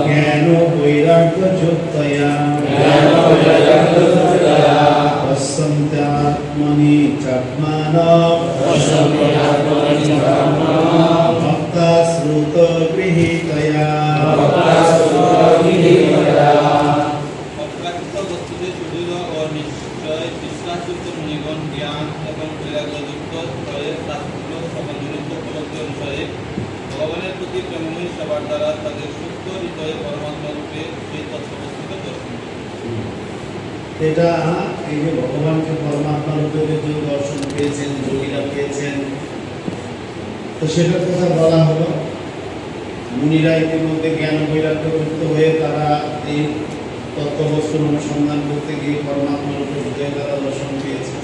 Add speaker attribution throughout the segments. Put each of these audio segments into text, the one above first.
Speaker 1: জ্ঞান বৈরাগ্য যুক্তয়া পশ্যন্ত্যাত্মনি চাত্মানঃ ভক্তা শ্রুত গৃহীতয়া
Speaker 2: বিশ্বাসযুক্ত মুনিগণ জ্ঞান এবং বৈরাগ্যযুক্ত হয়ে শাস্ত্র সমাজনিত উপলব্ধি অনুসারে ভগবানের প্রতি প্রেমময়ী সেবার দ্বারা তাদের সুস্থ হৃদয়ে পরমাত্মা রূপে সেই তত্ত্ববস্তুকে দর্শন করে।
Speaker 1: এটা এই যে ভগবানকে পরমাত্মা রূপে যে দর্শন পেয়েছেন, যোগীরা পেয়েছেন, তো সেটার কথা বলা হলো। মুনিরা ইতিমধ্যে জ্ঞান বৈরাগ্য যুক্ত হয়ে তারা এই তত্ত্ববস্তুর অনুসন্ধান করতে গিয়ে পরমাত্মা রূপে হৃদয়ে তারা দর্শন পেয়েছেন।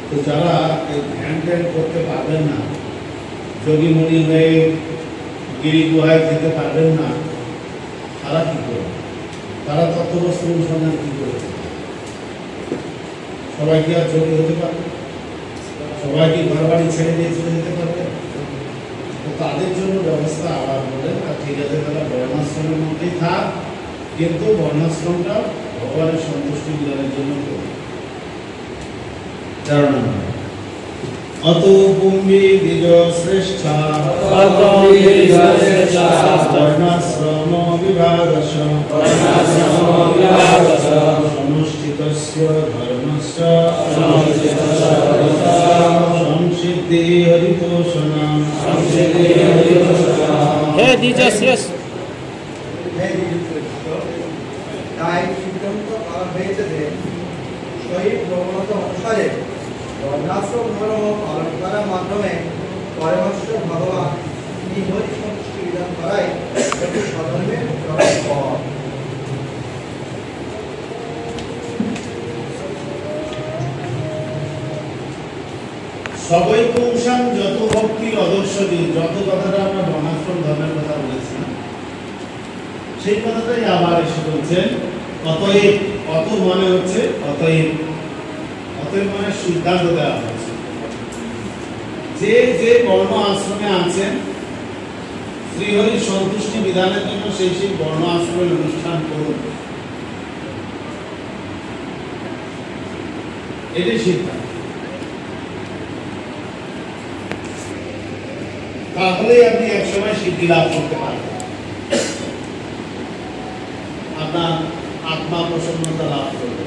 Speaker 1: তো যারা এই ধ্যান ধ্যান করতে পারবেন না, যোগী মুনি হয়ে গিরি গুহায় যেতে পারবেন না, তারা কি করবে? তারা তত্ত্ববস্তু অনুসন্ধান কি করবে? সবাই কি আর যোগী হতে পারবে? সবাই কি ঘর বাড়ি ছেড়ে দিয়ে চলে যেতে পারবে? তো তাদের জন্য ব্যবস্থা আবার বলেন, আর ঠিক আছে তারা বর্ণাশ্রমের মধ্যেই থাক, কিন্তু বর্ণাশ্রমটা ভগবানের সন্তুষ্টি বিধানের জন্য করবে। 4 নম্বর, অত ভূমি দ্বিজ শ্রেষ্ঠ বর্ণাশ্রম বিভাগশ অনুষ্ঠিতস্য ধর্মস্য সংসিদ্ধি হরিতোষণম।
Speaker 3: হে দ্বিজ শ্রেষ্ঠ,
Speaker 4: তাই সিদ্ধান্ত করা হয়েছে যে শহীদ প্রবণতা অনুসারে বর্ণাশ্রম ধর্ম পালন করার মাধ্যমে পরমেশ্বর ভগবান হরি সন্তুষ্টি বিধান করাই একটি স্বধর্মের পথ।
Speaker 1: সবই পুংসান যত ভক্তির অদর্শনী, যত কথাটা আমরা বর্ণাশ্রম ধর্মের কথা বলেছিলাম, সেই কথাটাই আবার এসে বলছেন। অতএব, অত মানে হচ্ছে অতএব, অতএব মানে সিদ্ধান্ত দেওয়া হয়েছে যে যে বর্ণ আশ্রমে আছেন শ্রীহরির সন্তুষ্টি বিধানের জন্য সেই সেই বর্ণ আশ্রমের অনুষ্ঠান করুন, এটাই সিদ্ধান্ত। তাহলেই আপনি একসময় সিদ্ধি লাভ করতে পারবেন, আপনার আত্মা প্রসন্নতা লাভ করবে,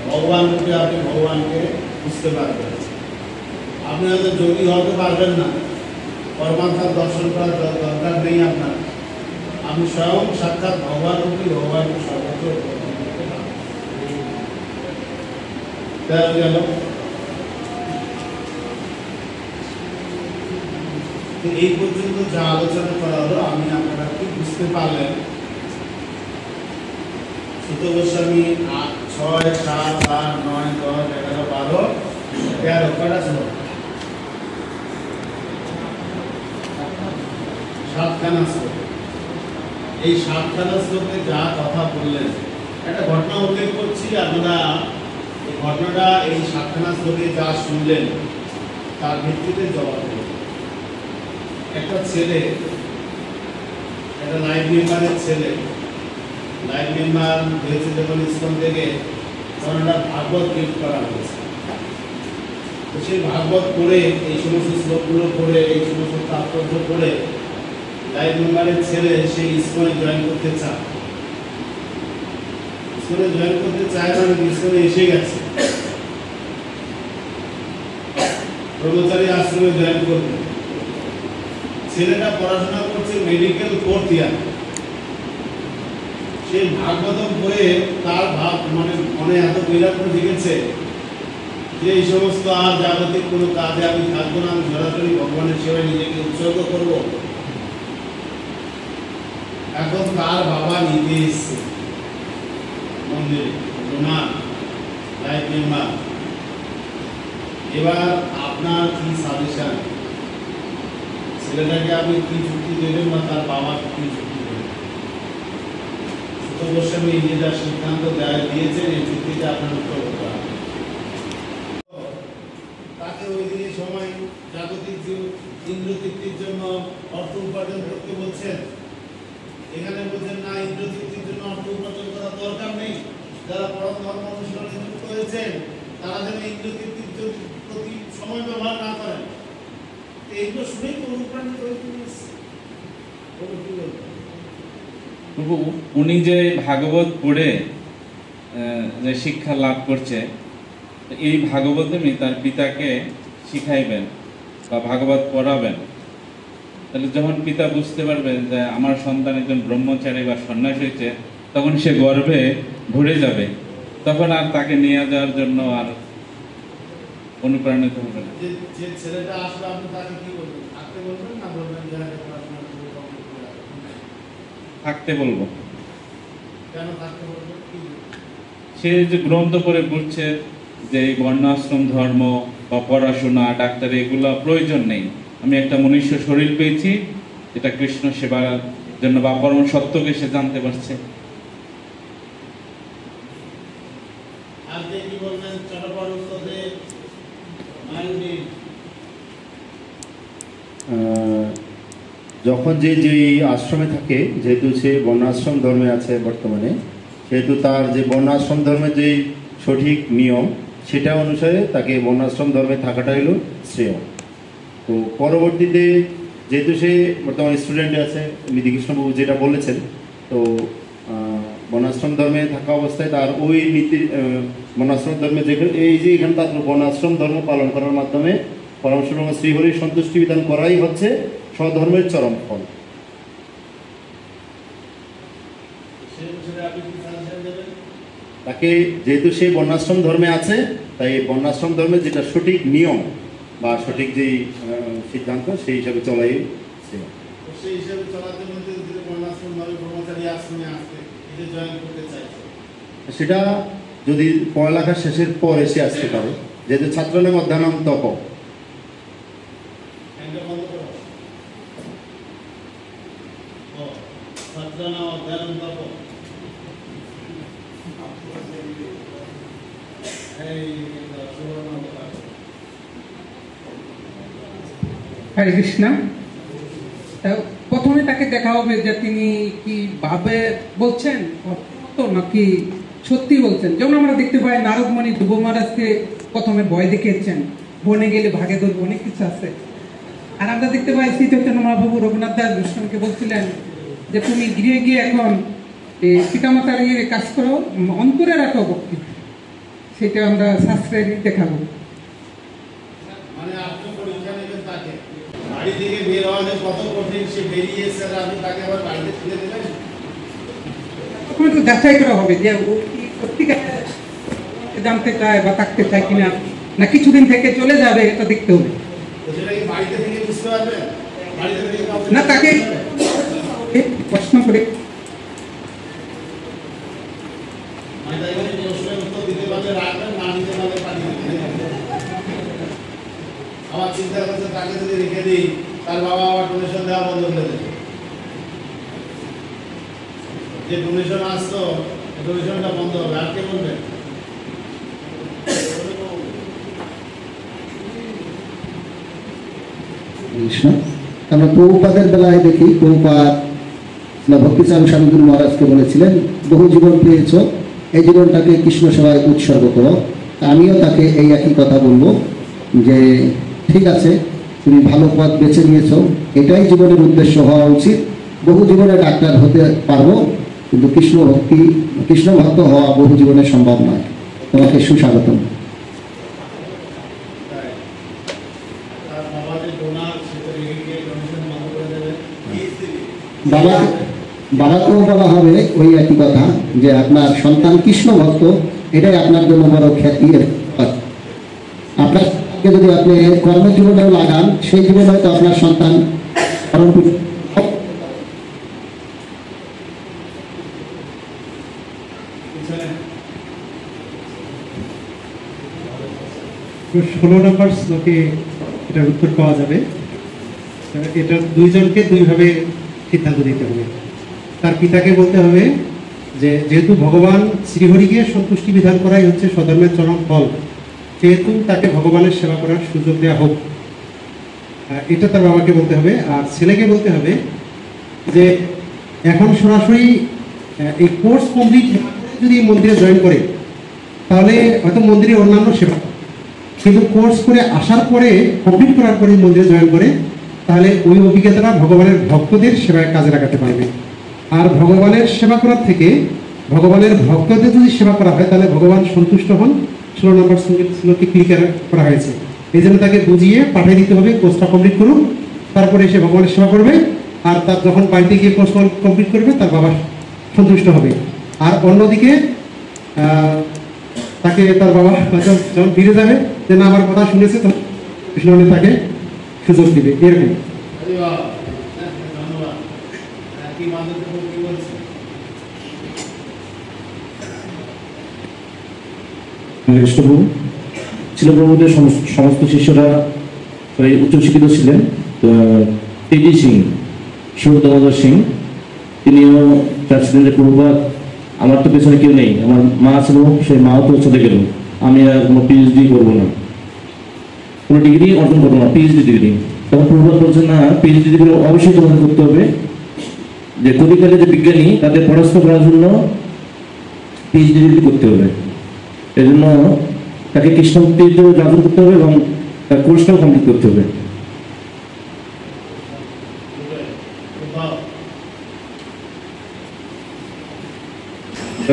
Speaker 1: ভগবান রূপে আপনি ভগবানকে বুঝতে পারবেন। আপনি হয়তো যোগী হতে পারবেন না, পরমাত্মার দর্শন করার দরকার নেই আপনার, আপনি স্বয়ং সাক্ষাৎ ভগবান রূপী ভগবানকে সর্বত্র উপলব্ধি করতে পারবেন। গেল এই পর্যন্ত যা আলোচনা করা হলো, আমি আপনারা কি বুঝতে পারলেন? সুত গোস্বামী 8, 6, 7, 8, 9, 10, 11, 12, 13 কটা শ্লোক? 7খানা শ্লোক। এই 7খানা শ্লোকে যা কথা বললেন, একটা ঘটনা উল্লেখ করছি, আপনারা এই ঘটনাটা এই 7খানা শ্লোকে যা শুনলেন তার ভিত্তিতে জবাব দেবেন। একটা ছেলে, একটা লাইফ মেম্বারের ছেলে, লাইফ মেম্বার হয়েছে যখন ইসকন থেকে, তখন একটা ভাগবত গিফট করা হয়েছে। তো সেই ভাগবত পড়ে, এই সমস্ত শ্লোকগুলো পড়ে, এই সমস্ত তাৎপর্য পড়ে লাইফ মেম্বারের ছেলে সেই ইসকনে জয়েন করতে চায়। ইসকনে জয়েন করতে চায় মানে ইসকনে এসে গেছে, ব্রহ্মচারী আশ্রমে জয়েন করবে। ছেলেটা পড়াশোনা করছে মেডিকেল 4th ইয়ার। সেই ভাগবতম পড়ে তার ভাব মনে এত বৈরাগ্য জেগেছে যে এই সমস্ত আর জাগতিক কোনো কাজে আমি থাকবো না, আমি সরাসরি ভগবানের সেবায় নিজেকে উৎসর্গ করব। এখন তার বাবা নিতে এসছে মন্দিরে, ডোনার, লাইফ মেম্বার। এবার আপনার কি সাজেশন? ছেলেটাকে আপনি কি যুক্তি দেবেন বা তার বাবা কি যুক্তি দেবেন? সুত গোস্বামী যেটা সিদ্ধান্ত দিয়েছেন, এই যুক্তিতে আপনার উত্তর হতে হবে। তিনি সময় জাগতিক ইন্দ্রতৃপ্তির জন্য অর্থ উপার্জন করতে বলছেন। এখানে বলছেন না, ইন্দ্রতৃপ্তির জন্য অর্থ উপার্জন করার দরকার নেই। যারা পরম ধর্ম অনুশীলনে যুক্ত হয়েছেন তারা যেন ইন্দ্রতৃপ্তির প্রতি সময় ব্যবহার না করেন। এইগুলো শুনেই তো অনুপ্রাণিত হয়ে
Speaker 2: প্রভু, উনি যে ভাগবত পড়ে যে শিক্ষা লাভ করছে, এই ভাগবত উনি তার পিতাকে শিখাইবেন বা ভাগবত পড়াবেন। তাহলে যখন পিতা বুঝতে পারবেন যে আমার সন্তান একজন ব্রহ্মচারী বা সন্ন্যাস হয়েছে, তখন সে গর্বে ভরে যাবে, তখন আর তাকে নিয়ে যাওয়ার জন্য আর অনুপ্রাণিত হবে না।
Speaker 1: যে ছেলেটা আসবে আপনি তাকে কি বলবেন? থাকতে বলবেন না বলবেন যে পড়াশোনা শুরু করতে?
Speaker 2: থাকতে বলবো।
Speaker 1: কেন থাকতে বলবেন?
Speaker 2: সে যে গ্রন্থ পড়ে পড়ছে যে এই বর্ণাশ্রম ধর্ম বা পড়াশোনা, ডাক্তারি এগুলো প্রয়োজন নেই। আমি একটা মনুষ্য শরীর পেয়েছি, এটা কৃষ্ণ সেবার জন্য বা পরম সত্যকে সে জানতে পারছে।
Speaker 1: আজকে কি বলবেন? চট্টগ্রামে মাইন্ডে
Speaker 3: যখন যে আশ্রমে থাকে, যেহেতু সে বর্ণাশ্রম ধর্মে আছে বর্তমানে, সেহেতু তার যে বর্ণাশ্রম ধর্মের যে সঠিক নিয়ম সেটা অনুসারে তাকে বর্ণাশ্রম ধর্মে থাকাটা হলো শ্রেয়। তো পরবর্তীতে যেহেতু সে বর্তমানে স্টুডেন্টে আছে, নিধিকৃষ্ণবাবু যেটা বলেছেন, তো বর্ণাশ্রম ধর্মে থাকা অবস্থায় তার ওই নীতি বর্ণাশ্রম ধর্মে যে এই যে এখানে তার বর্ণাশ্রম ধর্ম পালন করার মাধ্যমে পরমেশ্বর শ্রীহরির সন্তুষ্টি বিধান করাই হচ্ছে স্বধর্মের চরম ফল। তাকে যেহেতু সে বর্ণাশ্রম ধর্মে আছে, তাই বর্ণাশ্রম ধর্মের যেটা সঠিক নিয়ম বা সঠিক যেই সিদ্ধান্ত সেই হিসাবে চলাই
Speaker 1: সেই হিসাবে চলার জন্য বর্ণাশ্রম ধর্মে ব্রহ্মচারী আশ্রমে আসতে এটা জয়েন করতে চাইছে,
Speaker 3: সেটা যদি পড়ালেখা শেষের পর এসে আসতে পারে, যেহেতু ছাত্রানাম অধ্যয়নম তপ।
Speaker 5: হরে কৃষ্ণ। প্রথমে তাকে দেখা হবে যে তিনি কি ভাবে বলছেন তো নাকি সত্যি বলছেন। যেমন আমরা দেখতে পাই নারদমণি ধ্রুব মহারাজকে প্রথমে ভয় দেখিয়েছেন, বনে গেলে ভাগে ধরবে, অনেক কিছু আছে। আর আমরা দেখতে পাই শ্রী চৈতন্য মহাপ্রভু রঘুনাথ দাস গোস্বামীকে বলছিলেন যে তুমি গৃহে গিয়ে এখন পিতামাতার কাজ করো, অন্তরে রাখো ভক্তি। সেটা আমরা শাস্ত্রে দেখাবো।
Speaker 1: মানে আপনি পরীক্ষা নেবেন তাকে, বাড়ি থেকে বের হওয়া যে কত কঠিন, সে বেরিয়ে এসে আপনি তাকে আবার বাড়িতে তুলে দেবেন।
Speaker 5: তখন একটু যাচাই করা হবে যে ও কি সত্যিকার জানতে চায় বা থাকতে চায় কিনা, না কিছুদিন থেকে চলে যাবে, এটা দেখতে হবে।
Speaker 1: সেটা কি বাড়িতে থেকে বুঝতে পারবেন? বাড়িতে থেকে
Speaker 5: না, তাকে প্রশ্ন করে
Speaker 1: প্রশ্নের উত্তর দিতে পারলে রাখবেন, না দিতে পারলে পাঠিয়ে দেবেন। আমার চিন্তা করছে তাকে যদি রেখে দিই, তার বাবা আবার ডোনেশন দেওয়া বন্ধ করে দেবে। যে ডোনেশন আসতো, ডোনেশনটা বন্ধ হবে। আর কে বলবেন?
Speaker 6: আমরা প্রভুপাদের বেলায় দেখি, প্রভুপাদ ভক্তিচারণ স্বামী গুরু মহারাজকে বলেছিলেন বহু জীবন পেয়েছ, এই জীবনটাকে কৃষ্ণ সেবায় উৎসর্গ করো। আমিও তাকে এই একই কথা বলবো যে ঠিক আছে, তুমি ভালো পথ বেছে নিয়েছো, এটাই জীবনের উদ্দেশ্য হওয়া উচিত। বহু জীবনে ডাক্তার হতে পারবো, কিন্তু কৃষ্ণ ভক্ত হওয়া বহু জীবনে সম্ভব নয়। তোমাকে সুস্বাগতম। বাবাকেও বলা হবে ওই একই কথা যে আপনার সন্তান কৃষ্ণ ভক্ত, এটাই আপনার জন্য বড় খ্যাতি। আপনার যদি আপনি কর্মজীবনেও লাগান, সেই জীবনে হয়তো আপনার সন্তান
Speaker 7: ষোলো নম্বর শ্লোকে এটার উত্তর পাওয়া যাবে। এটা দুইজনকে দুইভাবে সিদ্ধান্ত দিতে হবে। তার পিতাকে বলতে হবে যে যেহেতু ভগবান শ্রীহরিকে সন্তুষ্টি বিধান করাই হচ্ছে স্বধর্মের চরম ফল, সেহেতু তাকে ভগবানের সেবা করার সুযোগ দেওয়া হোক, এটা তার বাবাকে বলতে হবে। আর ছেলেকে বলতে হবে যে এখন সরাসরি এই কোর্স কমপ্লিট যদি মন্দিরে জয়েন করে তাহলে হয়তো মন্দিরে অন্যান্য সেবা, কিন্তু কোর্স করে আসার পরে কমপ্লিট করার পরে মন্দিরে জয়েন করে তাহলে ওই অভিজ্ঞতাটা ভগবানের ভক্তদের সেবায় কাজে লাগাতে পারবে। আর ভগবানের সেবা করার থেকে ভগবানের ভক্তদের যদি সেবা করা হয় তাহলে ভগবান সন্তুষ্ট হন। 16 নম্বর শ্লোকে ক্লিয়ার করা হয়েছে। এই জন্য তাকে বুঝিয়ে পাঠিয়ে দিতে হবে, কোর্সটা কমপ্লিট করুন, তারপরে এসে ভগবানের সেবা করবে। আর তার যখন বাড়িতে গিয়ে কোর্স কমপ্লিট করবে তার বাবা সন্তুষ্ট হবে। আর অন্যদিকে তাকে তার বাবা যখন ফিরে যাবে যে না আমার কথা শুনেছে, তখন কৃষ্ণ তাকে সুযোগ দিবে, এরকম।
Speaker 1: ধন্যবাদ। কি মাধব কি বলছে?
Speaker 8: কৃষ্ণপ্রভু শিলপ্রভুদের সমস্ত শিষ্যরা উচ্চশিক্ষিত ছিলেন। টি সিং, শিব দামোদর সিং, তিনিও চাচ্ছিলেন যে প্রভুপাদ আমার তো পেছনে কেউ নেই, আমার মা ছিল, সেই মাও তো চলে গেল, আমি আর কোনো পিএইচডি করবো না, কোনো ডিগ্রি অর্জন করবো না, পিএইচডি ডিগ্রি। তখন প্রভুপাদ বলছেন না, পিএইচডি ডিগ্রি অবশ্যই তোমাদের করতে হবে, যে কবিকালে যে বিজ্ঞানী তাদের পরাস্ত করার জন্য পিএইচডি ডিগ্রি করতে হবে। এই জন্য তাকে কৃষ্ণ ভক্তিতে অর্জন করতে হবে এবং তার কোর্সটাও কমপ্লিট করতে হবে।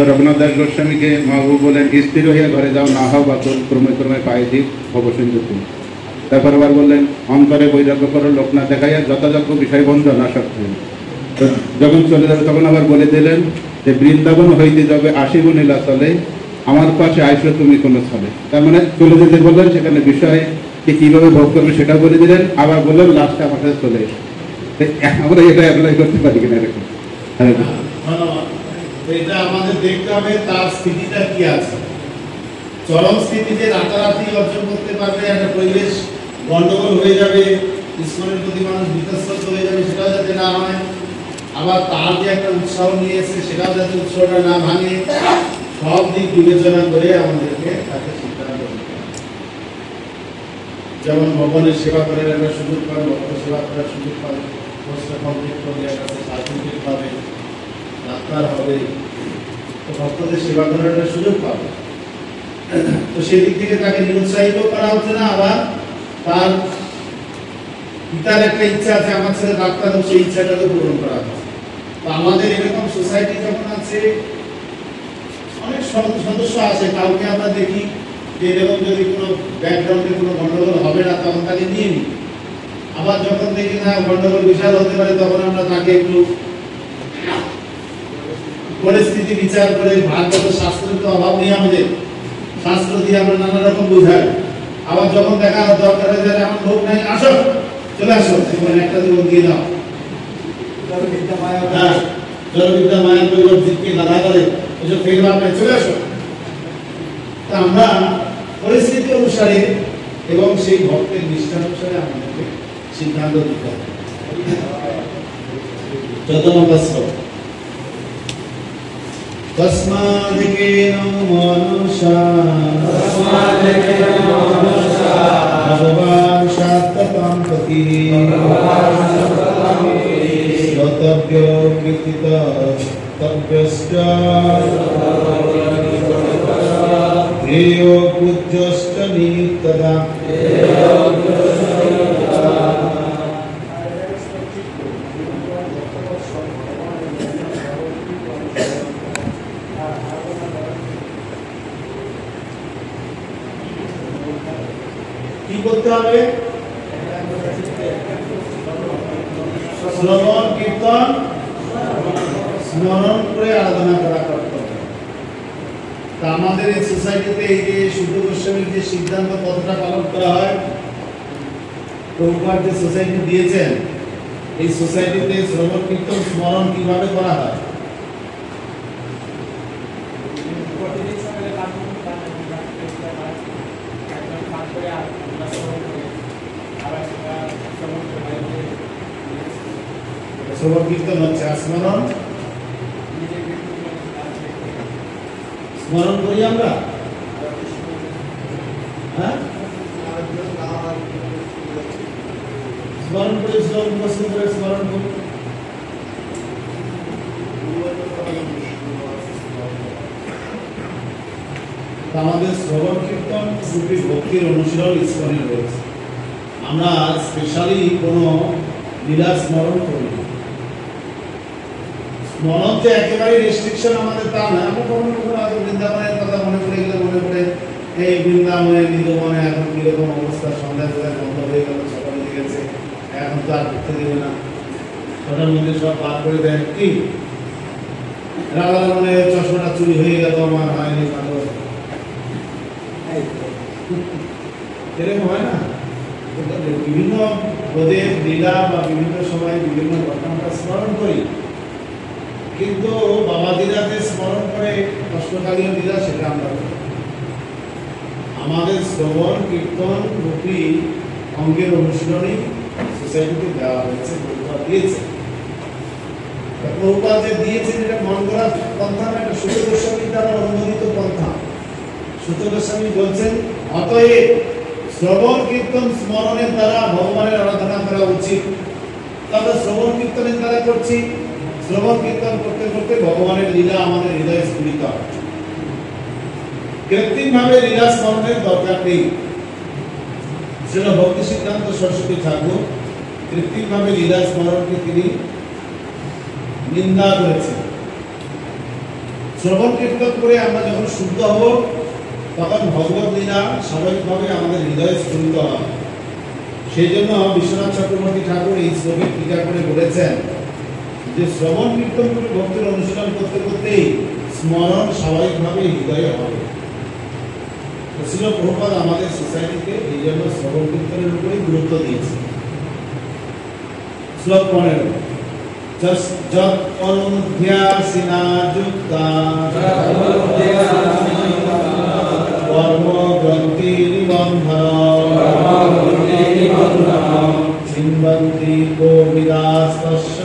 Speaker 9: রঘুনাথ দাস গোস্বামীকে মহাবু বলেন, স্থির হইয়া ঘরে যাও, না হও বাতুল, ক্রমে ক্রমে পায়ে দিক ভবসিন্ধু। তারপর আবার বললেন, অন্তরে বৈরাগ্য করো, লোক না দেখাইয়া যথাযথ বিষয় বন্ধ না সত্য। তো যখন চলে যাবে তখন আবার বলে দিলেন যে বৃন্দাবন হইতে যাবে আসিব নীলা চলে, আমার পাশে আইসো তুমি কোনো চলে। তার মানে চলে যেতে বললেন, সেখানে বিষয় যে কীভাবে ভোগ করবে সেটাও বলে দিলেন। আবার বললেন লাস্টে আমার সাথে চলে এসো। আমরা এটা অ্যাপ্লাই করতে পারি কিনা এরকম।
Speaker 1: ধন্যবাদ। এটা আমাদের দেখতে হবে তার স্থিতিটা কি আছে। চরম স্থিতিতে রাতারাতি অর্জন করতে পারবে, একটা পরিবেশ গন্ডগোল হয়ে যাবে, ইসলামের প্রতি মানুষ বিতস্ত হয়ে যাবে, সেটাও যাতে না হয়। আবার তার যে একটা উৎসাহ নিয়ে এসেছে সেটাও যাতে উৎসাহটা না ভাঙে, সব দিক বিবেচনা করে আমাদেরকে তাকে সিদ্ধান্ত নিতে হবে। যেমন ভগবানের সেবা করার একটা সুযোগ পাবে, ভক্ত সেবা করার সুযোগ পাবে, কোর্সটা কমপ্লিট করলে একটা সার্টিফিকেট পাবে, ডাক্তার হবে, তো ভক্তদের সেবা করার একটা সুযোগ পাবে। তো সেই দিক থেকে তাকে নিরুৎসাহিত করা হচ্ছে না। আবার তার পিতার একটা ইচ্ছা আছে আমার ছেলে ডাক্তার হোক, সেই ইচ্ছাটাকে পূরণ করা হচ্ছে। তো আমাদের এরকম সোসাইটি যখন আছে, অনেক সদস্য আছে, কাউকে আমরা দেখি যে এরকম যদি কোনো ব্যাকগ্রাউন্ডে কোনো গন্ডগোল হবে না তখন তাকে নিয়ে নিই। আবার যখন দেখি না গন্ডগোল বিশাল হতে পারে তখন আমরা তাকে একটু পরিস্থিতি বিচার করে, ভাগবত শাস্ত্রের তো অভাব নেই আমাদের, শাস্ত্র দিয়ে আমরা নানা রকম বোঝাই। আবার যখন দেখা দরকার হয়ে যায় আমার লোক নাই, আসো চলে আসো, একটা জীবন দিয়ে দাও, জলবিদ্যা মায়ের পরিবর্তিতকে গাধা করে এসব ফের ভাবনা চলে আসো। তা আমরা পরিস্থিতি অনুসারে এবং সেই ভক্তের নিষ্ঠা অনুসারে আমাদেরকে সিদ্ধান্ত দিতে হবে। 14 নম্বর শ্লোক, তস্মাদেকেন মনুষা ভগবান সাত্ততম প্রতি স্তব্য কীর্তিত তব্যশ্চ ধ্যেয় পূজ্যশ্চ নিত্যদা। কি করতে হবে? শ্রবণ কীর্তন স্মরণ করে আরাধনা করা কর্তব্য। তা আমাদের এই সোসাইটিতে এই যে শুদ্ধ গোস্বামীর যে সিদ্ধান্ত কতটা পালন করা হয়, প্রভুপাদ যে সোসাইটি দিয়েছেন, এই সোসাইটিতে শ্রবণ কীর্তন স্মরণ কিভাবে করা হয়? শ্রবণ কীর্তন হচ্ছে, আর স্মরণ স্মরণ করি আমরা। হ্যাঁ স্মরণ করে শ্লোক মুখস্থ করে স্মরণ করুন। আমাদের শ্রবণ কীর্তন রূপী ভক্তির অনুশীলন ইস্কনে রয়েছে। আমরা স্পেশালি কোনো লীলা স্মরণ করি না। স্মরণ যে একেবারে রেস্ট্রিকশন আমাদের তা না। আমরা কখনো কখনো হয়তো বৃন্দাবনের কথা মনে পড়ে গেলে মনে পড়ে এই বৃন্দাবনে নিদমনে এখন কিরকম অবস্থা, সন্ধ্যা বেলায় বন্ধ হয়ে গেল, সকালে লেগেছে, এখন তো আর করতে দেবে না, ছটার মধ্যে সব বার করে দেয়। কি রাগা মানে চশমাটা চুরি হয়ে গেল, আমার হয়নি, ভালো এরকম হয় না? বিভিন্ন বোধের লীলা বা বিভিন্ন সময় বিভিন্ন ঘটনাটা স্মরণ করি, কিন্তু বাবাদিরা যে স্মরণ করে অষ্টকালীয় লীলা সেটা আমরা করি। আমাদের শ্রবণ কীর্তন রূপী অঙ্গের অনুশীলনী সোসাইটিতে দেওয়া হয়েছে, প্রভুপাদ দিয়েছে। প্রভুপাদ যে দিয়েছেন এটা মন করা পন্থা না, এটা সুত গোস্বামী দ্বারা অনুমোদিত পন্থা। সুত গোস্বামী বলছেন, অতএব শ্রবণ কীর্তন স্মরণের দ্বারা ভগবানের আরাধনা করা উচিত। তাহলে শ্রবণ কীর্তনের দ্বারা করছি, শ্রবণ কীর্তন করতে করতে ভগবানের লীলা আমাদের হৃদয়ে স্ফুরিত হয়। কৃত্রিম ভাবে লীলা স্মরণের দরকার নেই। সেটা ভক্তি সিদ্ধান্ত সরস্বতী ঠাকুর কৃত্রিম ভাবে লীলা স্মরণকে তিনি নিন্দা করেছেন। শ্রবণ কীর্তন করে আমরা যখন শুদ্ধ হব, তখন ভগবত লীলা স্বাভাবিকভাবে আমাদের হৃদয়ে স্ফুরিত হয়। সেই জন্য বিশ্বনাথ চক্রবর্তী ঠাকুর এই শ্লোকে টিকা করে বলেছেন যে শ্রবণ কীর্তন করে ভক্তির অনুশীলন করতে করতেই স্মরণ স্বাভাবিকভাবে হৃদয়ে হবে। শ্রীল প্রভুপাদ আমাদের সোসাইটিকে এই জন্য শ্রবণ কীর্তনের উপরে গুরুত্ব দিয়েছে। শ্লোক 15 যৎ অনুধ্যাসিনা যুক্তা কর্ম গ্রন্থি নিবন্ধনম চিন্বন্তি গোবিদাস্তস্য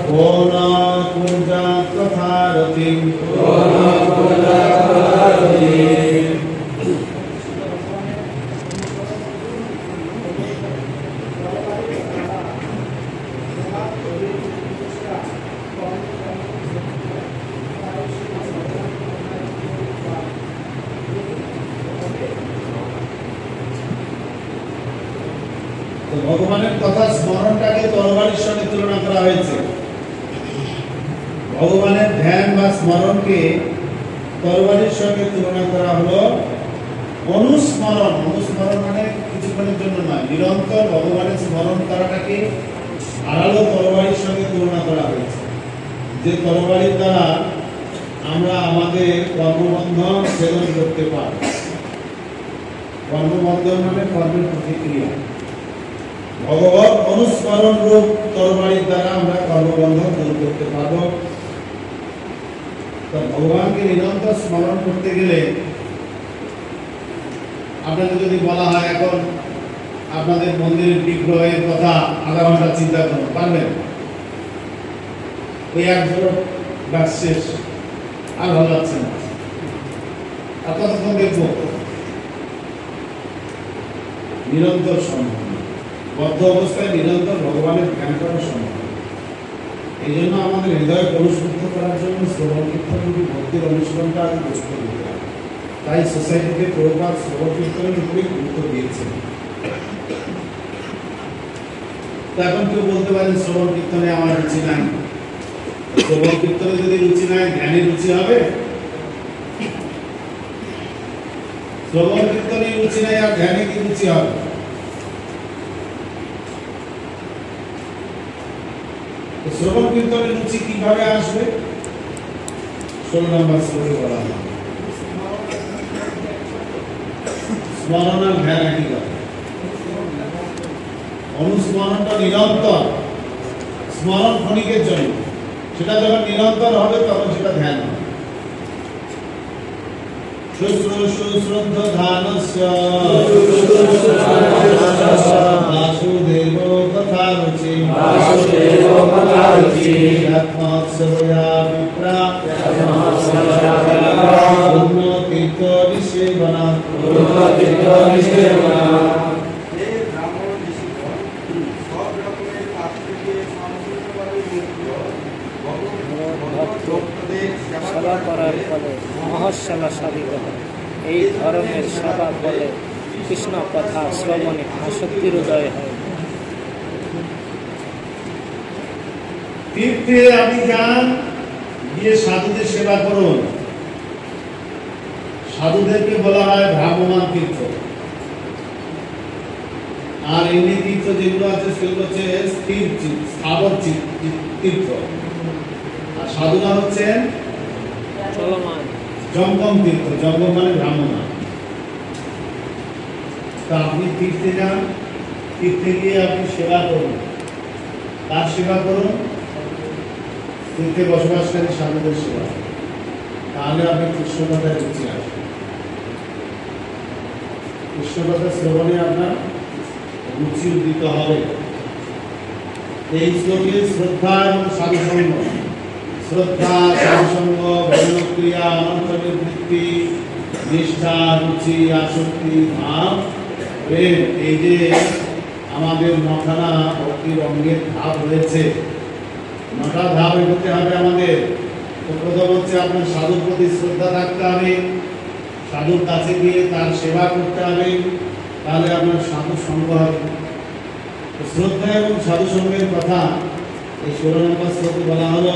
Speaker 1: কোন কুঞ্জাত তথারতিম। ভগবানের কথা স্মরণটাকে তরবারির সঙ্গে তুলনা করা হয়েছে। ভগবানের ধ্যান বা স্মরণকে তরবারির সঙ্গে তুলনা করা হলো অনুস্মরণ। অনুস্মরণ মানে কিছুক্ষণের জন্য নয়, নিরন্তর ভগবানের স্মরণ করাটাকে আড়ালো তরবারির সঙ্গে তুলনা করা হয়েছে। যে তরবারির দ্বারা আমরা আমাদের কর্মবন্ধন ছেদন করতে পারি। কর্মবন্ধন মানে কর্মের প্রতিক্রিয়া। ভগবত অনুস্মরণ রূপ তরবারির দ্বারা আমরা কর্মবন্ধন দূর করতে পারব। ভগবানকে নিরন্তর স্মরণ করতে গেলে আপনাকে যদি বলা হয় এখন আপনাদের মন্দিরের বিগ্রহের কথা আধা ঘন্টা চিন্তা করুন, পারবেন? ওই এক ঝলক গাছ শেষ, আর ভালো লাগছে না, আর কতক্ষণ দেখবো? নিরন্তর সম্ভব, বদ্ধ অবস্থায় নিরন্তর ভগবানের ধ্যান করা সম্ভব। এই জন্য আমাদের হৃদয় পরিশুদ্ধ করার জন্য শ্রবণ কীর্তন ভক্তির অনুশীলনটা আগে গুরুত্ব দিতে হবে। তাই সোসাইটিতে প্রভুপাদ শ্রবণ কীর্তনের উপরে গুরুত্ব দিয়েছেন। তো এখন কেউ বলতে পারেন শ্রবণ কীর্তনে আমার রুচি নাই। শ্রবণ কীর্তনে যদি রুচি নাই, ধ্যানে রুচি হবে? শ্রবণ কীর্তনে রুচি নাই আর ধ্যানে কি রুচি হবে? শ্রবণ কীর্তনের রুচি কিভাবে আসবে? 16 নম্বর শ্লোকে বলা হয় স্মরণ আর ধ্যান একই কথা। অনুস্মরণটা নিরন্তর, স্মরণ ক্ষণিকের জন্য, সেটা যখন নিরন্তর হবে তখন সেটা ধ্যান হবে। শুশ্রূষুশ্রদ্ধ ধানস্য বাসুদেব কথা রুচি আত্মোৎসবয়া বিপ্রা উন্নতিতো
Speaker 4: হে ব্রাহ্মণ ঋষিগণ, সব রকমের পাপ থেকে সম্পূর্ণভাবে মুক্ত ভগবৎ ভক্তদের
Speaker 10: সেবা করার ফলে মহৎসেবা সাধিত হয়। এই ধরনের সেবা বলে কৃষ্ণ কথা শ্রবণে আসক্তির উদয় হয়।
Speaker 1: তীর্থে আপনি যান, গিয়ে সাধুদের সেবা করুন। সাধুদেরকে বলা হয় ভ্রাম্যমান তীর্থ। আর এমনি তীর্থ যেগুলো আছে সেগুলো হচ্ছে স্থির স্থাবর তীর্থ। আর সাধুরা হচ্ছেন
Speaker 10: চলমান
Speaker 1: জঙ্গম তীর্থ। জঙ্গম মানে ভ্রাম্যমান। তা আপনি তীর্থে যান, তীর্থে গিয়ে আপনি সেবা করুন। তার সেবা করুন, তীর্থে বসবাসকারী সাধুদের সেবা। তাহলে আপনি কৃষ্ণ কথায় রুচি আসবেন। কৃষ্ণ কথা শ্রবণে আপনার রুচি উদিত হবে। এই শ্লোকে শ্রদ্ধা এবং সাধুসঙ্গ, শ্রদ্ধা, সাধুসঙ্গ, ভজনক্রিয়া, অনন্ত নিবৃত্তি, নিষ্ঠা, রুচি, আসক্তি, ভাব, প্রেম, এই যে আমাদের নখানা ভক্তির অঙ্গের ধাপ রয়েছে, নটা ধাপ এগোতে হবে আমাদের। তো প্রথম হচ্ছে আপনার সাধুর প্রতি শ্রদ্ধা থাকতে হবে, সাধুর কাছে গিয়ে তার সেবা করতে হবে, তাহলে আপনার সাধু সঙ্গ হবে। শ্রদ্ধা এবং সাধু সঙ্গের কথা এই 16 নম্বর শ্লোকে বলা হলো।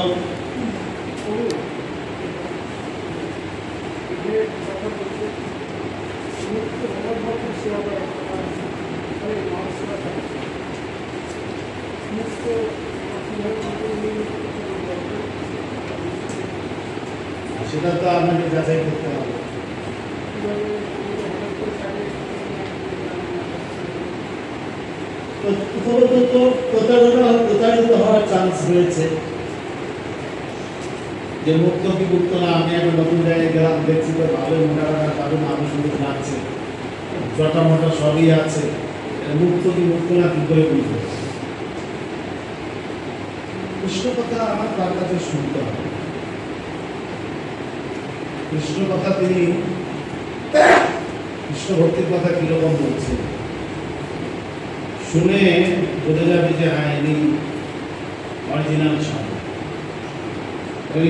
Speaker 1: সেটা তো আপনাকে যাচাই করতে হবে। প্রতারিত হওয়ার চান্স রয়েছে যে মুক্ত কি মুক্ত না। আমি একটা নতুন জায়গায় গেলাম, দেখছি তো ভালো মোটামোটা কারণ আমি শুধু লাগছে, জটা মোটা সবই আছে, মুক্ত কি মুক্ত না কি করে বুঝবো? কৃষ্ণ কথা আমার তার কাছে শুনতে হবে। কৃষ্ণ কথা তিনি কৃষ্ণ ভক্তির কথা কিরকম বলছেন শুনে বোঝা যাবে যে হ্যাঁ ইনি অরিজিনাল সাধু।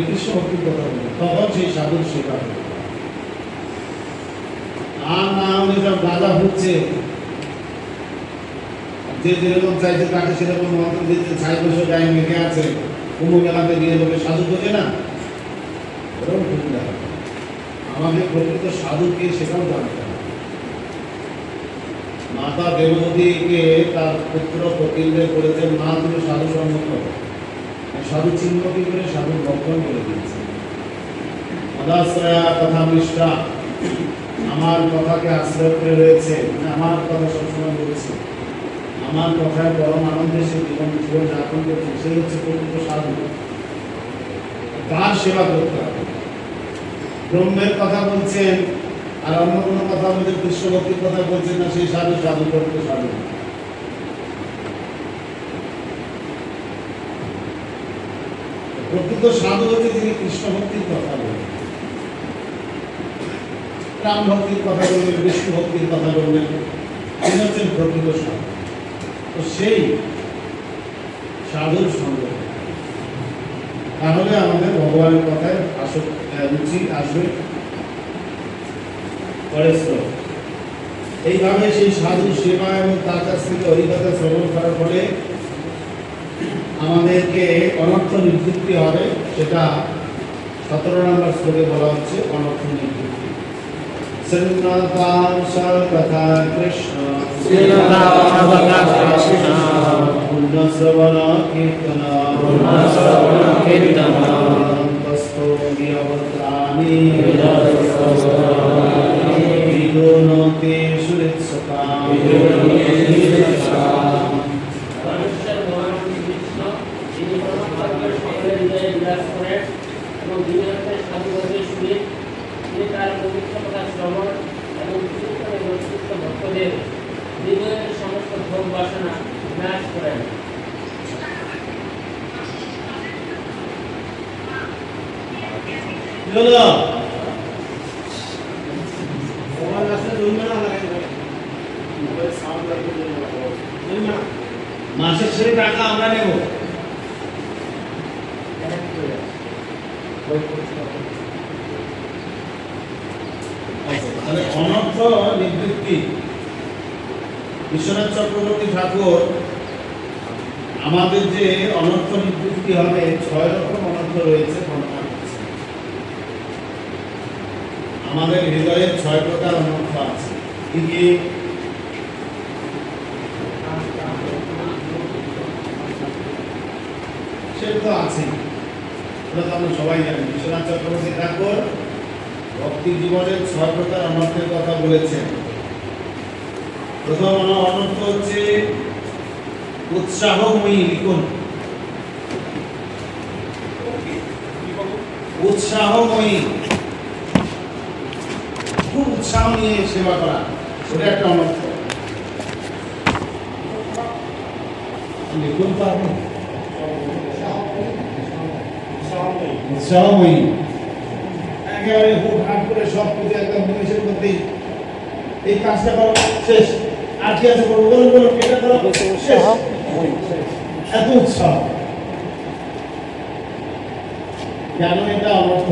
Speaker 1: কৃষ্ণ ভক্তির কথা বলে তখন সেই সাধুর সেবা হবে। আর না হলে সব গাঁজা হচ্ছে, যে যেরকম চাইছে তাকে সেরকম মন্ত্র দিচ্ছে, ছাই বসে গায়ে মেঘে আছে, কুম্ভ মেলাতে গিয়ে লোকে সাধু বোঝে না, এরকম ঠিক না। আমাদের প্রকৃত সাধুকে সেটাও জানতে হবে। মাতা দেবতীকে তার পুত্র কপিলদেব বলেছেন, মা তুমি সাধু সঙ্গ করো। সাধু চিহ্ন কি করে সাধু বক্ষণ করে দিয়েছে। মদাশ্রয়া কথা নিষ্ঠা, আমার কথাকে আশ্রয় করে রয়েছে, আমার কথা সবসময় বলছে, আমার কথায় পরম আনন্দে সে জীবন যাপন করছে, সেই হচ্ছে প্রকৃত সাধু। তার সেবা করতে হবে। ব্রহ্মের কথা বলছেন আর অন্য কোনো কথা বলতে কৃষ্ণ ভক্তির কথা বলছেন না, সেই সাধু সাধু করতে সাধু। প্রকৃত সাধু হচ্ছে যিনি কৃষ্ণ ভক্তির কথা বলবেন, রাম ভক্তির কথা বলবেন, বিষ্ণু ভক্তির কথা বলবেন, তিনি হচ্ছেন প্রকৃত সাধু। তো সেই সাধুর সঙ্গে তাহলে আমাদের ভগবানের কথায় রুচি আসবে। এইভাবে সেই সাধু সেবা এবং তার কাছ থেকে হরিকথা শ্রবণ করার ফলে আমাদেরকে অনর্থ নিবৃত্তি হবে। সেটা 17 নম্বর শ্লোকে বলা হচ্ছে অনর্থ নিবৃত্তি। কথা কৃষ্ণ পুণ্যশ্রবণ কীর্তন বিদোনতে সুরেৎসকা।
Speaker 10: ভক্তদের হৃদয়ের সমস্ত ভোগ বাসনা বিনাশ করেন।
Speaker 1: ভগবান আসলে জন্মে না টাকা আমরা নেব। তাহলে অনর্থ নিবৃত্তি বিশ্বনাথ চক্রবর্তী ঠাকুর আমাদের যে অনর্থ নিবৃত্তি হবে 6 রকম অনর্থ রয়েছে বর্ণনা করছে। আমাদের হৃদয়ের 6 প্রকার অনর্থ আছে। কি কি? সেটা তো আছে, সেটা তো আমরা সবাই জানি। বিশ্বনাথ চক্রবর্তী ঠাকুর ভক্তি জীবনের 6 প্রকার অনর্থের কথা বলেছেন। প্রথম অনর্থ হচ্ছে উৎসাহময়ী। লিখুন, উৎসাহময়ী, খুব উৎসাহ নিয়ে সেবা করা, ওটা একটা অনর্থ। লিখুন তো আপনি, উৎসাহময়ী, একেবারে হুট হাট করে সব কিছু একদম জিনিসের মধ্যে এই কাজটা করো, শেষ, আর কি আছে করবো, বলুন বলুন, এটা করো, শেষ, এত উৎসাহ। কেন এটা অনর্থ?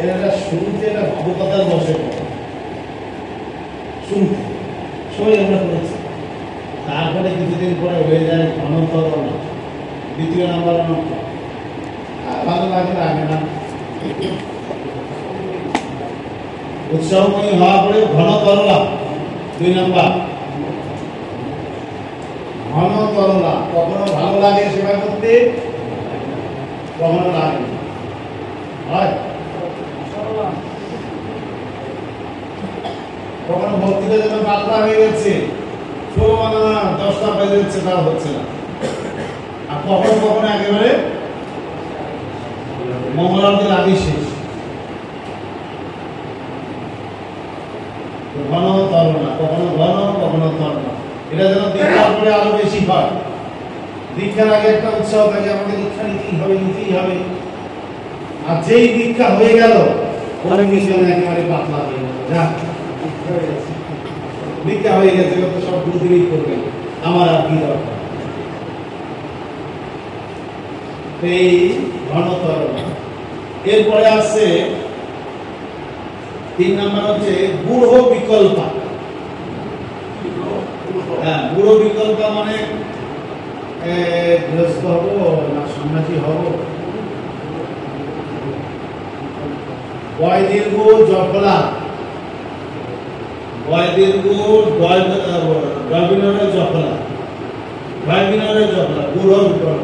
Speaker 1: এটা শুরুতে এটা ভাবুকতার বসে শুনতে সবাই আমরা করেছি, তারপরে কিছুদিন পরে হয়ে যায় ঘনতর অনর্থ, দ্বিতীয় নাম্বার অনর্থ। ভালো লাগে লাগে না, উৎসাহময়ী হওয়া পরে ঘনতরলা 2 নাম্বার। ঘনতরলা, কখনো ভালো লাগে সেবা করতে, কখনো লাগে না, হয় কখনো ভক্তিটা যেন পাতলা হয়ে গেছে, 10টা বেজে যাচ্ছে, তাও হচ্ছে না। আর কখনো কখনো একেবারে মঙ্গলারতির আগে শেষ। ঘন তরনা, কখনো ঘন কখনো তরনা, এটা যেন দীক্ষার পরে আরো বেশি হয়। দীক্ষার আগে একটা উৎসাহ থাকে, আমাকে দীক্ষা নিতেই হবে, নিতেই হবে। আর যেই দীক্ষা হয়ে গেল একেবারে পাতলা হয়ে গেল, দীক্ষা হয়ে গেছে, সব গুরুদেবই করবেন, আমার আর কি দরকার। এই ঘনতরনা। এরপরে আসছে 3 নাম্বার হচ্ছে বুড়ো বিকল্পা। হ্যাঁ, বুড়ো বিকল্পা মানে গৃহস্থ হব না সন্ন্যাসী হব, বয় দীর্ঘ জফলা, বয় দীর্ঘ ডয়বিনরের জফলা, ডয়বিনরের জফলা, বুড়ো বিকল্পা,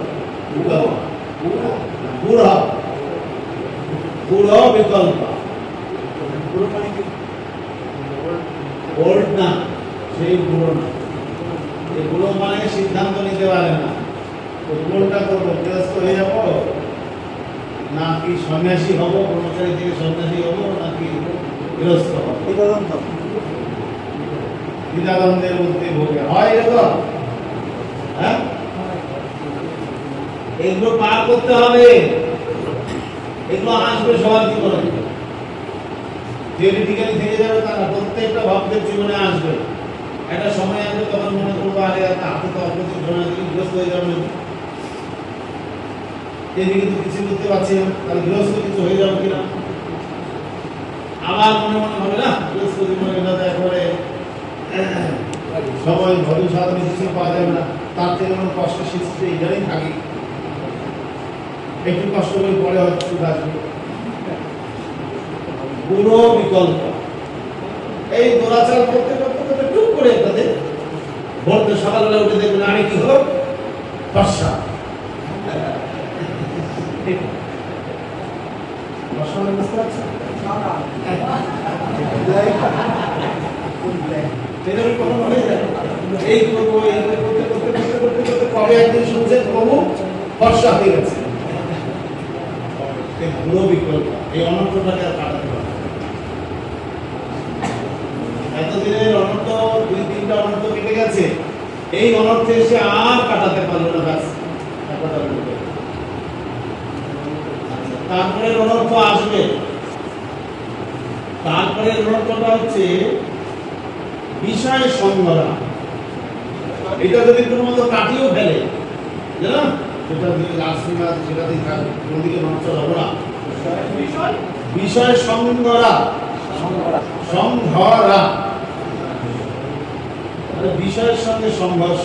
Speaker 1: বুড়ো বুড়ো বিকল্পা। ওল্ড না, সেই বুড়ো না, এই বুড়ো মানে সিদ্ধান্ত নিতে পারে না, তো কোনটা করবো, গৃহস্থ হয়ে যাবো নাকি সন্ন্যাসী হব, ব্রহ্মচারী থেকে সন্ন্যাসী হব নাকি গৃহস্থ হব, দ্বিধাদ্বন্দ্বের মধ্যে ভোগে হয় এরকম। হ্যাঁ, এগুলো পার করতে হবে, এগুলো আসবে সবার জীবনে, থিওরিটিক্যালি থেকে যাবে তারা, প্রত্যেকটা ভক্তের জীবনে আসবে। একটা সময় আসবে তখন মনে করবো আরে হাতে তো অল্প সময় গৃহস্থ হয়ে যাবে, এদিকে তো কিছু করতে পারছি না, তাহলে গৃহস্থ কিছু হয়ে যাবে কিনা। আবার মনে মনে হবে না গৃহস্থ জীবনে এটাতে একবারে সবাই ভদ্র সাধারণ কিছু পাওয়া যাবে না, তার থেকে আমার কষ্ট শিখতে এইখানেই থাকি, একটু কষ্ট করে পরে হয়তো সুখ আসবে। পুরো বিকল্প, এই দোলাচাল করতে করতে করতে টুক করে তাদের ভোরতে সকালবেলা উঠে দেখবেন আরে কি হলো, বর্ষা, বর্ষা মানে বুঝতে পারছেন, এই করবো এই করতে করতে করতে করতে করতে কবে একদিন শুনছে প্রভু বর্ষা হয়ে গেছে। পুরো বিকল্প, এই অনর্থটাকে আর কাটাতে পারে। এতদিনের অনর্থ 2-3টা অনর্থ কেটে গেছে, এই অনর্থে এসে আর কাটাতে পারলো না, ব্যাস তারপরে অনর্থ আসবে। তারপরে অনর্থটা হচ্ছে বিষয় সংগ্রহ। এটা যদি কোনো মতো কাটিয়েও ফেলে জানো সেটা দিকে আসিনা সেটা দিয়ে থাকবে কোনদিকে নষ্ট হবে না বিষয় সংঘরা সংঘরা মানে বিষয়ের সঙ্গে সংঘর্ষ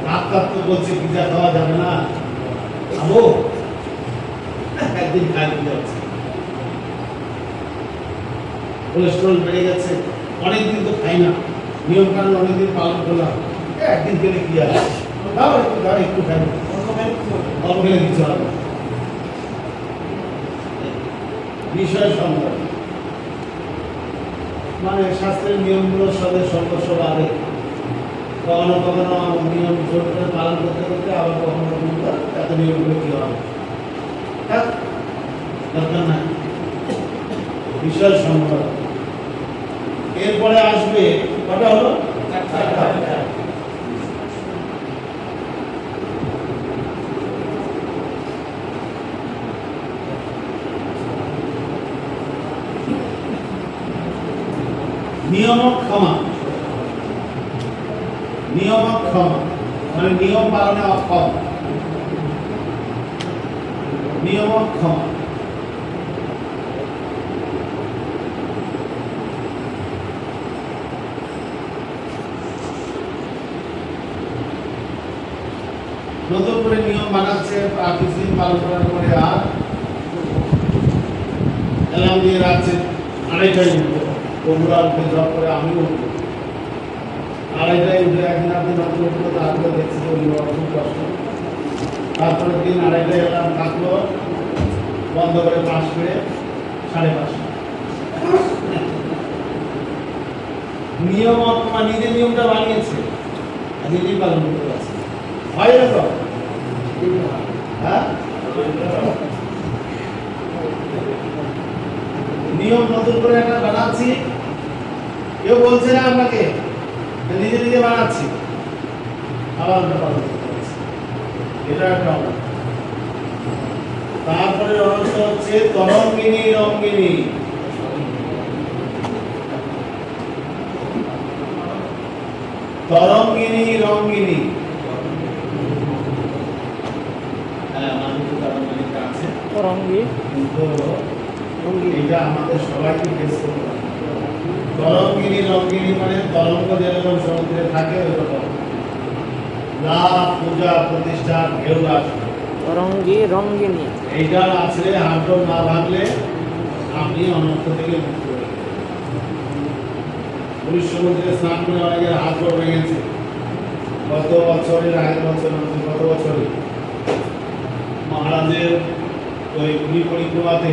Speaker 1: ডাক্তার তো বলছে পিজা খাওয়া যাবে না খাবো একদিন খাই যাচ্ছে কোলেস্ট্রল বেড়ে গেছে অনেকদিন তো খাই না নিয়ম কানুন অনেকদিন পালন করলাম একদিন খেলে কি আছে দাও একটু খাই অল্প খেলে কিছু হবে বিষয় সংঘর্ষ মানে শাস্ত্রের নিয়মগুলোর সাথে সংঘর্ষ বাড়ে কখনো কখনো নিয়ম জোর করে পালন করতে করতে আবার কখনো কখনো এত নিয়মগুলো কি হবে দরকার নাই বিষয় সংঘর্ষ এরপরে আসবে কটা হলো নিয়মক্ষমা নিয়মক্ষমা মানে নিয়ম পালনে অক্ষম নিয়মক্ষমা নতুন করে নিয়ম বানাচ্ছে কিছুদিন পালন করার পরে আর অ্যালার্ম দিয়ে রাখছে আড়াইটায় উঠবো বন্ধুরা উঠে জব করে আমিও উঠবো আড়াইটায় উঠে একদিন আপনি নষ্ট উঠলো তারপরে দেখছি খুব কষ্ট তারপরে দিন আড়াইটায় অ্যালার্ম থাকলো বন্ধ করে পাশ করে 5:30 নিয়ম নিজে নিয়মটা বানিয়েছে নিজেই পালন করতে পারছে হয় না তো হ্যাঁ নিয়ম নতুন করে একটা বানাচ্ছি কেউ বলছে না আপনাকে নিজে নিজে বানাচ্ছি আবার এটা একটা তারপরে অর্থ হচ্ছে তরঙ্গিনী রঙ্গিনী তরঙ্গিনী রঙ্গিনী হ্যাঁ মানুষ তরঙ্গিনীটা আছে কিন্তু এটা আমাদের সবাইকে ফেস করতে হবে তরঙ্গিনী রঙ্গিনী মানে তরঙ্গ যেরকম সমুদ্রে থাকে ওইরকম লাভ পূজা প্রতিষ্ঠা ঢেউ আসবে
Speaker 10: তরঙ্গী রঙ্গিনী
Speaker 1: এইটার আসলে হাঁটন না ভাঙলে আপনি অনর্থ থেকে মুক্ত হয়ে পুরীর সমুদ্রে স্নান করে অনেকের হাত পড়ে ভেঙেছে গত বছরের আগের বছর গত বছরে মহারাজের ওই পুরী পরিক্রমাতে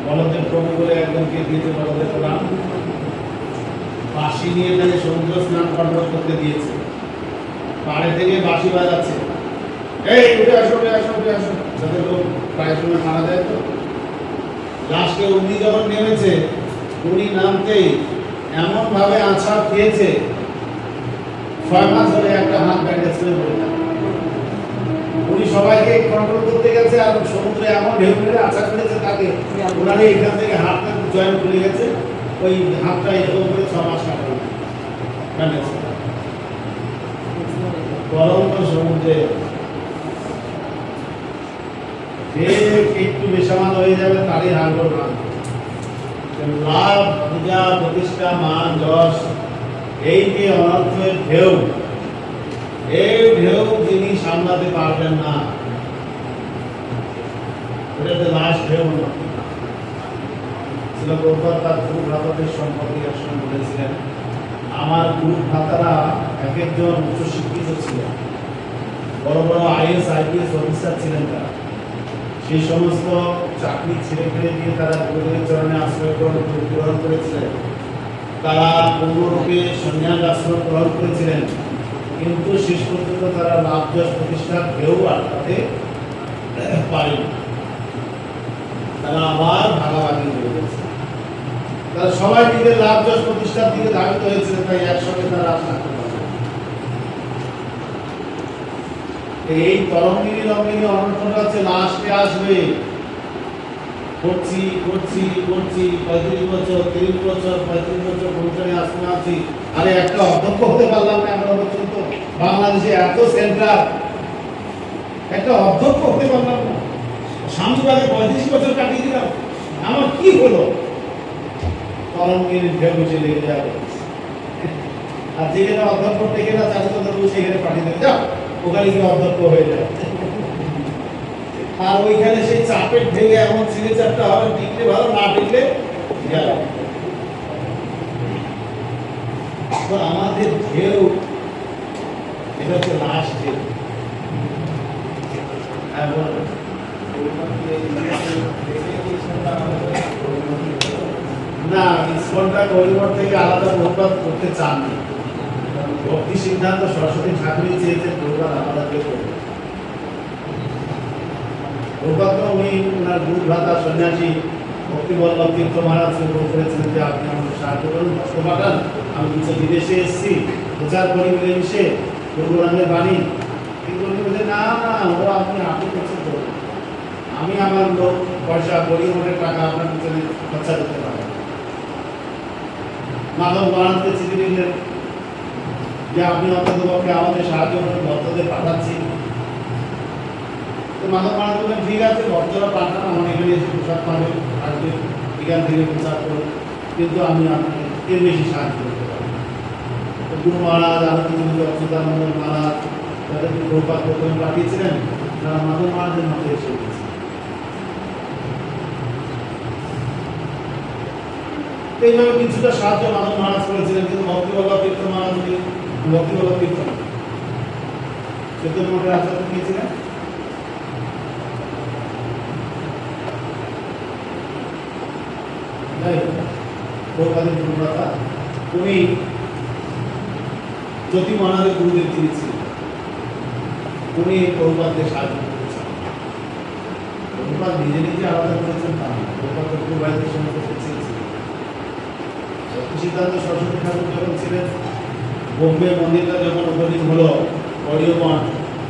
Speaker 1: বলদেব প্রভু বলে একজনকে দিয়েছে বলদেব প্রধান বাঁশি নিয়ে তাকে সমুদ্র স্নান করতে দিয়েছে পাড়ে থেকে বাঁশি বাজাচ্ছে এই উঠে আসো উঠে আসো উঠে আসো যাতে লোক প্রায় সময় মারা যায় তো লাস্টে উনি যখন নেমেছে উনি নামতেই এমন ভাবে আছাড় খেয়েছে 6 মাস ধরে একটা হাত ব্যান্ডেজ করে পড়ে থাকে উনি সবাইকে কন্ট্রোল করতে গেছে আর সমুদ্রে এমন ঢেউ মেরে আছাড় করেছে তাকে ওনারে এখান থেকে হাতটা জয়েন করে গেছে ওই হাতটা এরকম করে 6 মাস কাটবে ব্যান্ডেজ গরম সমুদ্রে যে একটু বেসামাল হয়ে যাবে তারই হাড়গোড় ভাঙবে লাভ পূজা প্রতিষ্ঠা মান যশ এই যে অনর্থের ঢেউ এই ঢেউ যিনি সামলাতে পারবেন না ওটাতে লাস্ট ঢেউ ছিল প্রভুপাদ তার গুরু ভ্রাতাদের সম্পর্কে একসময় বলেছিলেন আমার গুরু ভ্রাতারা এক একজন উচ্চশিক্ষিত ছিলেন বড় বড় আইএস আইপিএস অফিসার ছিলেন তারা সেই সমস্ত চাকরি ছেড়ে ফেলে দিয়ে তারা গুরুদেবের চরণে আশ্রয় গ্রহণ করেছিলেন তারা পূর্ণরূপে সন্ন্যাস আশ্রয় গ্রহণ করেছিলেন কিন্তু শেষ পর্যন্ত তারা লাভ যশ প্রতিষ্ঠার ঢেউ আটকাতে পারেনি তারা আবার ভাগাভাগি হয়ে গেছে তারা সবাই নিজের লাভ যশ প্রতিষ্ঠার দিকে ধাবিত হয়েছিলেন তাই একসঙ্গে তারা থাকতে পারে এই তরঙ্গিনী রঙ্গিনী অনর্থটা হচ্ছে লাস্টে আসবে করছি করছি করছি 35 বছর 30 বছর 35 বছর পৌঁছানে আসতে আছি আরে একটা অধ্যক্ষ হতে পারলাম না এখনো পর্যন্ত বাংলাদেশে এত সেন্টার একটা অধ্যক্ষ হতে পারলাম না, স্বামীবাদে 35 বছর কাটিয়ে দিলাম, আমার কি হলো? তরঙ্গের ঢেউ এসে লেগে যাবে। আর যেখানে অধ্যক্ষ টেকে না চাকরি সেখানে পাঠিয়ে দেবে, যাও ওখানে গিয়ে অধ্যক্ষ হয়ে যাবে। আর ওইখানে সেই চাপের ঢেউয়ে এমন সিগনেচারটা হবে, টিকলে ভালো, না টিকলে গেল। তো আমাদের ঢেউ এটা হচ্ছে লাস্ট ঢেউ। না, ইসকনটা করিডোর থেকে আলাদা প্রভাব করতে চাননি। ভক্তি সিদ্ধান্ত সরস্বতী ঠাকুরই চেয়েছেন প্রভাব আলাদা করবে। উনি ওনার গুরু ভ্রাতা সন্ন্যাসী ভক্তিবল্লভ তীর্থ মহারাজকে বলেছিলেন যে আপনি আমাকে সাহায্য করুন, ভক্ত পাঠান, আমি কিছু বিদেশে এসেছি, প্রচার করি মিলেমিশে গুরুরামের বাণী। কিন্তু উনি বলছেন না না, ওরা আপনি করছেন তো, আমি আমার লোক পয়সা পরিমাণের টাকা আপনার পিছনে খরচা করতে পারি। মাধব মহারাজকে চিঠি লিখলেন যে আপনি অন্ততপক্ষে আমাদের সাহায্য করুন, ভক্তদের পাঠাচ্ছি। মাধব মহারাজ বললেন ঠিক আছে, ভক্তরা পাঠান, আমার এখানে এসে প্রসাদ পাবে, আসবে, এখান থেকে প্রচার করুন, কিন্তু আমি আপনাকে এর বেশি সাহায্য করতে পারি। গুরু মহারাজ, আনন্দ অচ্যুতানন্দ মহারাজ, যাদেরকে প্রভুপাদ প্রথমে পাঠিয়েছিলেন, তারা মাধব মহারাজের মধ্যে এসে উঠেছে। এইভাবে কিছুটা সাহায্য মাধব মহারাজ করেছিলেন, কিন্তু ভক্তিবল্লভ তীর্থ মহারাজ, ভক্তিবল্লভ তীর্থ চৈতন্য মঠের আচার্য দিয়েছিলেন। প্রভুপাদের গুরুভ্রাতা, উনি জ্যোতি মহারাজের গুরুদেব তিনি ছিলেন। উনি প্রভুপাদকে সাহায্য করেছেন। প্রভুপাদ নিজে নিজে আলাদা করেছেন তা না, প্রভুপাদ গুরু ভাইদের সমস্ত ছিলেন। সিদ্ধান্ত সরস্বতী ঠাকুর যখন ছিলেন, বোম্বে মন্দিরটা যখন ওপেনিং হলো, অডিও মঠ,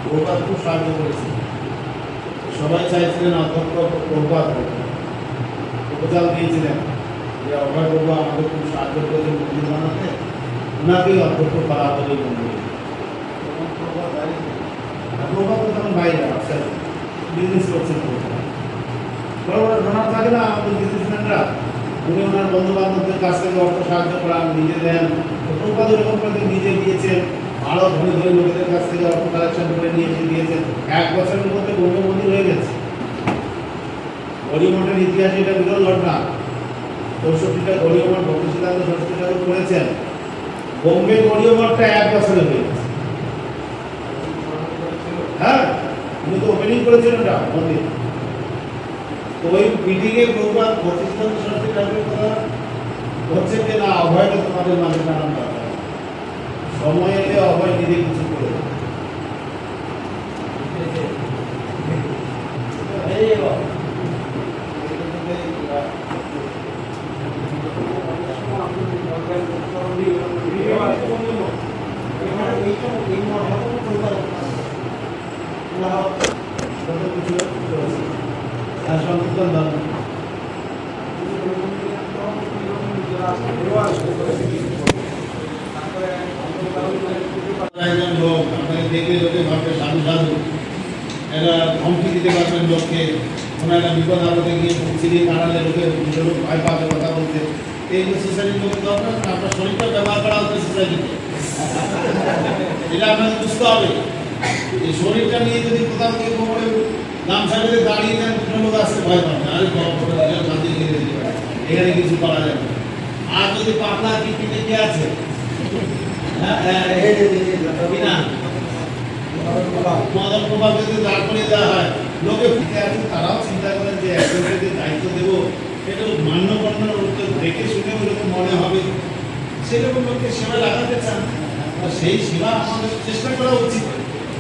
Speaker 1: প্রভুপাদ খুব সাহায্য করেছেন। সবাই চাইছিলেন অধ্যক্ষ প্রভুপাদ প্রপোজাল দিয়েছিলেন যে অভয় বাবু আমাদের খুব সাহায্য করেছেন মন্দির বানাতে, ওনাকেই অধ্যক্ষ করা বলে মন্দির। প্রভুপাদ তো তখন বাইরে বিজনেস করছেন, বড় বড় ডোনার থাকে না আমাদের বিজনেসম্যানরা, উনি ওনার বন্ধু বান্ধবদের কাছ থেকে অর্থ সাহায্য করান, নিজে দেন। প্রভুপাদ এরকম করে নিজে দিয়েছেন, আরো ধনী ধনী লোকেদের কাছ থেকে অর্থ কালেকশন করে নিয়ে এসে দিয়েছেন। 1 বছরের মধ্যে বোম্বে মন্দির হয়ে গেছে। গড়িয়া মঠের ইতিহাসে এটা বিরল ঘটনা। 64টা গড়িয়া মঠ ভক্তি সিদ্ধান্ত সরস্বতী ঠাকুর করেছেন, বোম্বে গড়িয়া মঠটা 1 বছরে হয়ে গেছে। হ্যাঁ, উনি তো ওপেনিং করেছেন ওটা মন্দির। তো ওই মিটিংয়ে প্রভুপাদ ভক্তি সিদ্ধান্ত সরস্বতী ঠাকুরের কথা হচ্ছে যে না, অভয়টা তোমাদের মাঝে নানান দরকার, সময় এলে অভয় নিজে কিছু করে লোক আপনাকে দেখে লোকে ভাববে সাধু সাধু, এরা ধমকি দিতে পারবেন লোককে, কোনো একটা বিপদ আপদে গিয়ে চিড়িয়ে কাটালে লোকে লোক ভয় পাবে কথা বলতে। এই যে সোসাইটির লোকের দরকার, আপনার শরীরটা ব্যবহার করা হচ্ছে সোসাইটিতে, এটা আপনাকে বুঝতে হবে। এই শরীরটা নিয়ে যদি কোথাও গিয়ে কোমরে গামছা বেঁধে দাঁড়িয়ে দেন, দুটো লোক আসতে ভয় পাবে, আরে শান্তি গিয়ে দিতে পারে, এখানে কিছু করা যাবে। আর যদি পাতলা পিঠে কে আছে মদন প্রভাব যদি দাঁড় করিয়ে দেওয়া হয়, লোকে ফিরে আছে, তারাও চিন্তা করেন যে একজনকে দায়িত্ব দেবো, এটা মান্যগণ্য উত্তর দেখে শুনে ওরকম মনে হবে, সেরকম লোককে সেবা লাগাতে চান। সেই সেবা আমাদের চেষ্টা করা উচিত,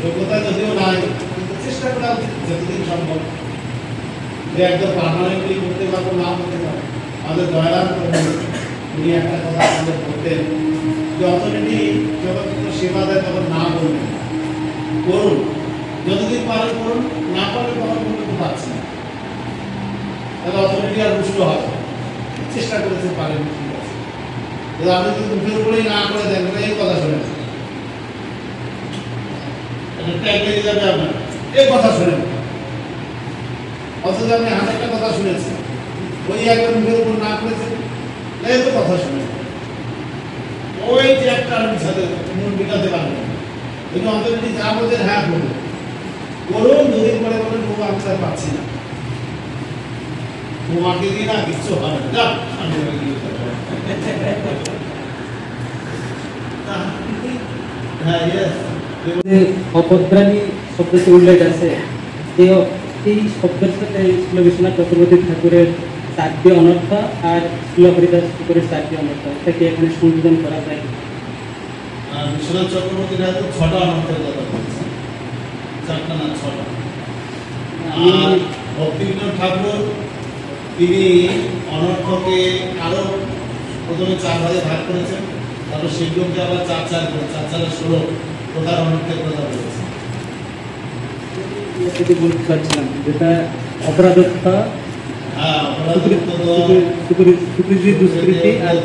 Speaker 1: যোগ্যতা যদিও নাই, কিন্তু চেষ্টা করা উচিত যতদিন সম্ভব। যে একদম পার্মানেন্টলি করতে পারবো, না করতে পারবো। আমাদের দয়ালাল উনি একটা কথা আমাদের বলতেন যে অথরিটি যখন কোনো সেবা দেয় তখন না বলবেন, করুন, যতদিন পারেন করুন, না পারেন তখন করতে পারছি না, তাহলে অথরিটি আর রুষ্ট হবে। চেষ্টা করেছে, পারেন, ঠিক আছে। আপনি যদি মুখের উপরেই না করে দেন, এই কথা শোনেন, ট্যাগ লেগে যাবে আপনার, এই কথা শুনেন, অথচ আপনি হাজারটা কথা শুনেছেন, ওই একবার মুখের উপর না করেছেন, এই তো কথা শুনেন। ওই যে একটা আলমির সাথে মন মিটাতে পারবেন, কিন্তু অন্তর্টি যা বলছেন হ্যাঁ বলুন, করুন, দুদিন পরে বলেন ও আমি তার পাচ্ছি না, তোমাকে দিয়ে না কিচ্ছু হবে না, যা সামনে গিয়ে হ্যাঁ ইয়েস
Speaker 11: অপদ্রাণী শব্দটি উল্লেখ আছে। এই শব্দের সাথে শ্রীল বিশ্বনাথ চক্রবর্তী ঠাকুরের 4টি অনর্থ আর শ্রীল হরিদাস ঠাকুরের 4টি অনর্থ, এটাকে এখানে সংযোজন করা যায়।
Speaker 1: বিশ্বনাথ চক্রবর্তী ঠাকুর 6টা অনর্থের কথা বলছেন, 4টা না 6টা। আর ভক্তিবিনোদ ঠাকুর তিনি অনর্থকে আরো প্রথমে 4 ভাগে ভাগ করেছেন, তারপর সেগুলোকে আবার 4 করে 4 16 প্রধান অনর্থের কথা বলেছেন।
Speaker 11: বলতে চাচ্ছিলাম যেটা অপরাধতা, সুকৃতি, দুষ্কৃতি আর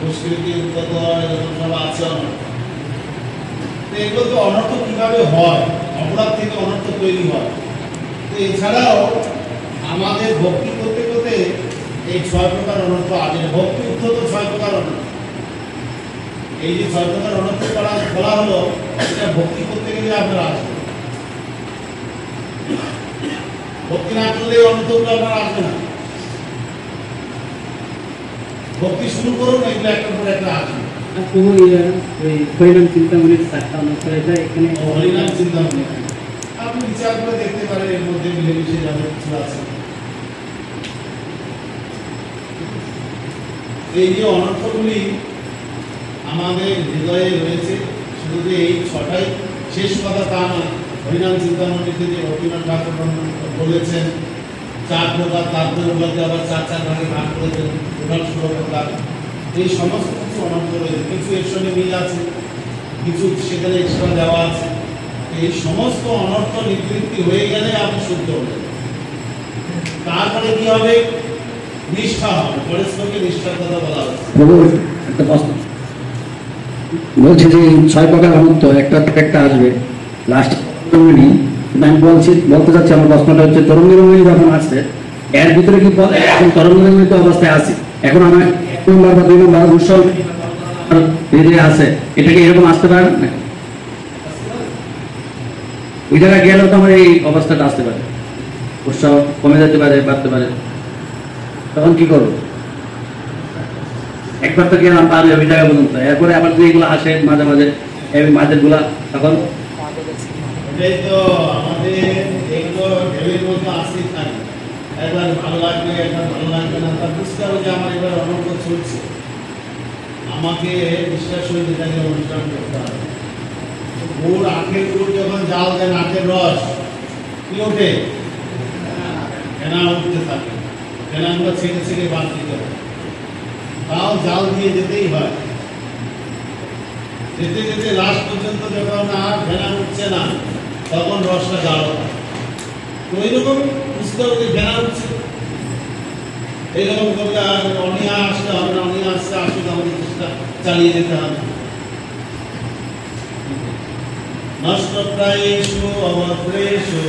Speaker 1: দুষ্কৃতি, উদ্যতন, এরকম সব আছে অনর্থ। এগুলো তো অনর্থ কিভাবে হয়, অপরাধ থেকে অনর্থ তৈরি হয়। তো এছাড়াও আমাদের ভক্তি করতে করতে এই 6 প্রকার অনর্থ আছে। ভক্তি উদ্ধত 6 প্রকার অনর্থ, এই যে 6 প্রকার অনর্থ বলা হলো, এটা ভক্তি করতে গেলে আপনারা আসবে, ভক্তি না করলে অনর্থগুলো আপনারা আসবে না। ভক্তি শুরু করুন, এগুলো একটার পর একটা আসবে।
Speaker 11: হরিনাম চিন্তামণির 4টা অনর্থ, এটা এখানে
Speaker 1: হরিনাম চিন্তামণি আপনি বিচার করে দেখতে পারেন, এর মধ্যে মিলেমিশে যাদের কিছু আছে। এই যে অনর্থগুলি আমাদের হৃদয়ে রয়েছে, শুধু যে এই 6টাই শেষ কথা তা নয়। হরিনাম চিন্তামণিতে যে ভক্তিনাথ ঠাকুর বলেছেন 4 প্রকার, তারপরে ওগুলোকে আবার 4 ভাগে ভাগ করেছেন, টোটাল 16 প্রকার। এই সমস্ত কিছু অনর্থ রয়েছে, কিছু এর সঙ্গে মিল আছে, কিছু সেখানে এক্সট্রা দেওয়া আছে। এই সমস্ত অনর্থ নিবৃত্তি হয়ে গেলে আপনি শুদ্ধ হবেন। তারপরে কি হবে? নিষ্ঠা হবে। পরের শ্লোকে নিষ্ঠার কথা বলা হচ্ছে।
Speaker 6: একটা প্রশ্ন বলছে যে 6 প্রকার অনর্থ একটা থেকে একটা আসবে, লাস্ট তরঙ্গিনী। আমি বলতে চাচ্ছি, আমার প্রশ্নটা হচ্ছে তরঙ্গিনী যখন আসছে, এর ভিতরে কি এখন তরঙ্গিনী অবস্থায় আছে, এখন আমার 1 নম্বর বা 2 নম্বর উৎসব হৃদয়ে আছে, এটাকে এরকম আসতে পারে না? ওই জায়গায় গেলেও তো আমার এই অবস্থাটা আসতে পারে, উৎসব কমে যেতে পারে, বাড়তে পারে, তখন কি করবো? একবার তো গেলাম পারবে ওই জায়গা পর্যন্ত, এরপরে আবার যে এগুলো আসে মাঝে মাঝে, এই মাঝের গুলা, তখন
Speaker 1: এটাই তো আমাদের এগুলো ঢেউয়ের মধ্যে আসতেই থাকে। একবার ভালো লাগবে, একবার ভালো লাগবে না, তার বুঝতে হবে যে আমার এবার অনর্থ চলছে, আমাকে বিশ্বাস হয়ে যেটাকে অনুষ্ঠান করতে হবে। গুড়, আখের গুড় যখন জাল দেন, আখের রস কি ওঠে? ফেনা উঠতে থাকে, ফেনাগুলো ছেড়ে ছেড়ে বাদ দিতে হবে, তাও জাল দিয়ে যেতেই হয়। যেতে যেতে লাস্ট পর্যন্ত যখন আর ফেনা উঠছে না, তখন রসটা গাঢ় হয়। তো এইরকম বুঝতে হবে যে ফেনা উঠছে, এইরকম করলে আর অনিয়া আসতে হবে না, অনিয়া আসতে আসতে আমাদের চেষ্টা চালিয়ে যেতে হবে। নষ্ট প্রায়েষু অবপ্রেষু